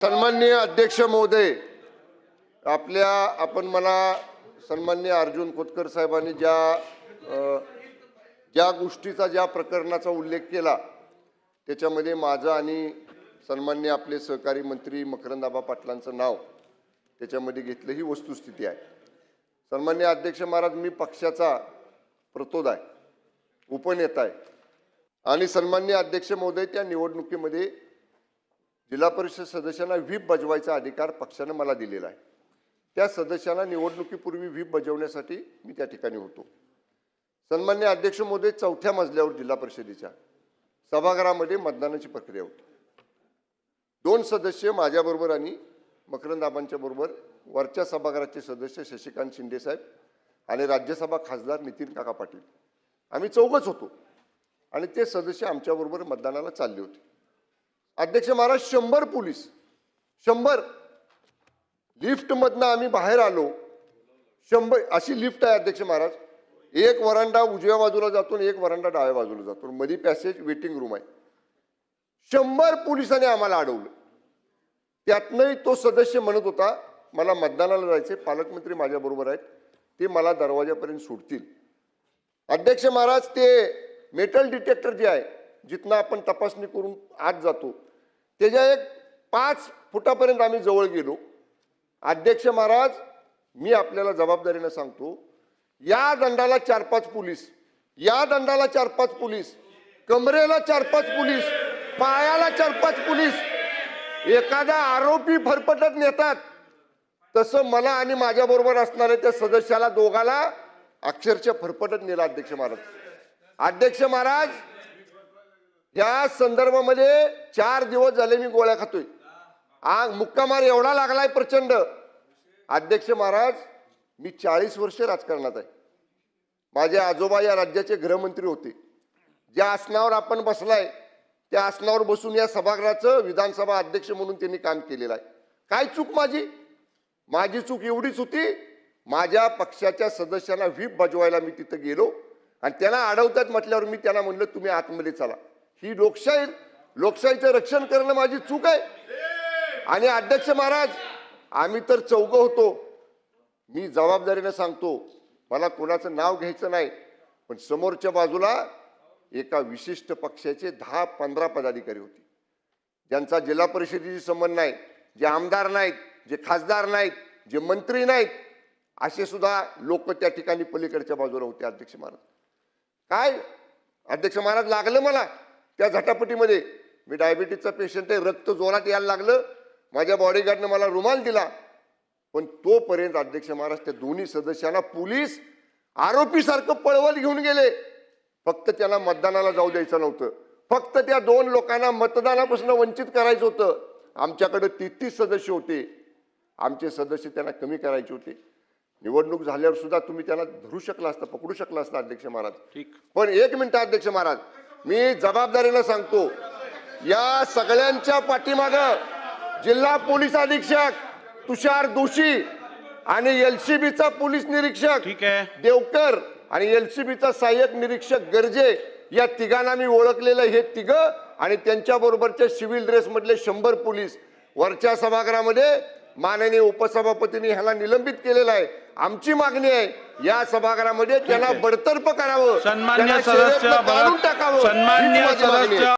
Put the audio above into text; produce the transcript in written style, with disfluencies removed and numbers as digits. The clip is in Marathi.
सन्माननीय अध्यक्ष महोदय, आपण मला सन्माननीय अर्जुन खोतकर साहेबांनी ज्या गोष्टीचा ज्या प्रकरणाचा उल्लेख केला त्याच्यामध्ये माझं आणि सन्माननीय आपले सहकारी मंत्री मकरंद आबा पाटलांचं नाव त्याच्यामध्ये घेतलं, ही वस्तुस्थिती आहे। सन्माननीय अध्यक्ष महाराज, मी पक्षाचा प्रतोद आहे, उपनेता आहे आणि सन्माननीय अध्यक्ष महोदय, त्या निवडणुकीमध्ये जिल्हा परिषद सदस्यांना व्हीप बजवायचा अधिकार पक्षाने मला दिलेला आहे। त्या सदस्यांना निवडणुकीपूर्वी व्हीप बजवण्यासाठी मी त्या ठिकाणी होतो। सन्माननीय अध्यक्ष महोदय, चौथ्या मजल्यावर जिल्हा परिषदेच्या सभागृहामध्ये मतदानाची प्रक्रिया होती। 2 सदस्य माझ्याबरोबर आणि मकरंद आबांच्या बरोबर वरच्या सभागृहाचे सदस्य शशिकांत शिंदे साहेब आणि राज्यसभा खासदार नितीन काका पाटील, आम्ही चौघच होतो आणि ते सदस्य आमच्याबरोबर मतदानाला चालले होते। अध्यक्ष महाराज, 100 पोलीस, 100 लिफ्ट मधनं आम्ही बाहेर आलो। 100 अशी लिफ्ट आहे अध्यक्ष महाराज, एक वरांडा उजव्या बाजूला जातो आणि एक वरांडा डाव्या बाजूला जातो, मध्ये पॅसेज वेटिंग रूम आहे। 100 पोलिसांनी आम्हाला अडवलं। त्यातनंही तो सदस्य म्हणत होता मला मतदानाला जायचे, पालकमंत्री माझ्या बरोबर आहेत, ते मला दरवाजापर्यंत सोडतील। अध्यक्ष महाराज, ते मेटल डिटेक्टर जे आहे जिथनं आपण तपासणी करून आत जातो त्याच्या एक 5 फुटापर्यंत आम्ही जवळ गेलो। अध्यक्ष महाराज, मी आपल्याला जबाबदारीने सांगतो, या दंडाला 4-5 पोलीस, या दंडाला 4-5 पोलीस, कमरेला 4-5 पोलीस, पायाला 4-5 पोलीस, एखादा आरोपी फरफटत नेतात तसं मला आणि माझ्या बरोबर असणाऱ्या त्या सदस्याला दोघाला अक्षरशः फरफटत नेला। अध्यक्ष महाराज, अध्यक्ष महाराज, या संदर्भामध्ये 4 दिवस झाले मी गोळ्या खातोय, मुक्कामार एवढा लागलाय प्रचंड। अध्यक्ष महाराज, मी 40 वर्ष राजकारणात आहे। माझे आजोबा या राज्याचे गृहमंत्री होते। ज्या आसनावर आपण बसलाय त्या आसनावर बसून या सभागृहाचं विधानसभा अध्यक्ष म्हणून त्यांनी काम केलेलं आहे। काय चूक माझी चूक एवढीच होती, माझ्या पक्षाच्या सदस्यांना व्हीप बजवायला मी तिथं गेलो आणि त्यांना अडवतात म्हटल्यावर मी त्यांना म्हणलं तुम्ही आतमध्ये चला। ही लोकशाहीचं रक्षण करणं माझी चूक आहे। आणि अध्यक्ष महाराज, आम्ही तर चौघ होतो, मी जबाबदारीने सांगतो, मला कोणाचं नाव घ्यायचं नाही, पण समोरच्या बाजूला एका विशिष्ट पक्षाचे 10-15 पदाधिकारी होते, ज्यांचा जिल्हा परिषदेशी संबंध नाही, जे आमदार नाहीत, जे खासदार नाहीत, जे मंत्री नाहीत, असे सुद्धा लोक त्या ठिकाणी पलीकडच्या बाजूला होते। अध्यक्ष महाराज, काय अध्यक्ष महाराज, लागलं मला त्या झटापटीमध्ये, मी डायबिटीजचा पेशंट आहे, रक्त जोरात यायला लागलं, माझ्या बॉडीगार्डने मला रुमाल दिला, पण तोपर्यंत अध्यक्ष महाराज त्या दोन्ही सदस्यांना पोलीस आरोपी सारखं पळवत घेऊन गेले। फक्त त्यांना मतदानाला जाऊ द्यायचं नव्हतं, फक्त त्या 2 लोकांना मतदानापासून वंचित करायचं होतं। आमच्याकडे 33 सदस्य होते, आमचे सदस्य त्यांना कमी करायचे होते। निवडणूक झाल्यावर सुद्धा तुम्ही त्यांना धरू शकला असता, पकडू शकला असता अध्यक्ष महाराज। पण 1 मिनिट अध्यक्ष महाराज, मी जबाबदारीने सांगतो, या सगळ्यांच्या पाठीमागं जिल्हा पोलीस अधीक्षक तुषार दोशी आणि एलसीबीचा पोलीस निरीक्षक देवकर आणि एलसीबीचा सहाय्यक निरीक्षक गर्जे, या तिघांना मी ओळखलेलं, हे तिघ आणि त्यांच्या बरोबरच्या सिव्हिल ड्रेस मधले 100 पोलीस वरच्या सभागृहामध्ये माननीय उपसभापतींनी ह्याला निलंबित केलेलं आहे। आमची मागणी आहे, या सभागृहामध्ये त्यांना बडतर्फ करावं, सन्मान्य सदस्य काढून टाकावं, सन्मान्य सदस्य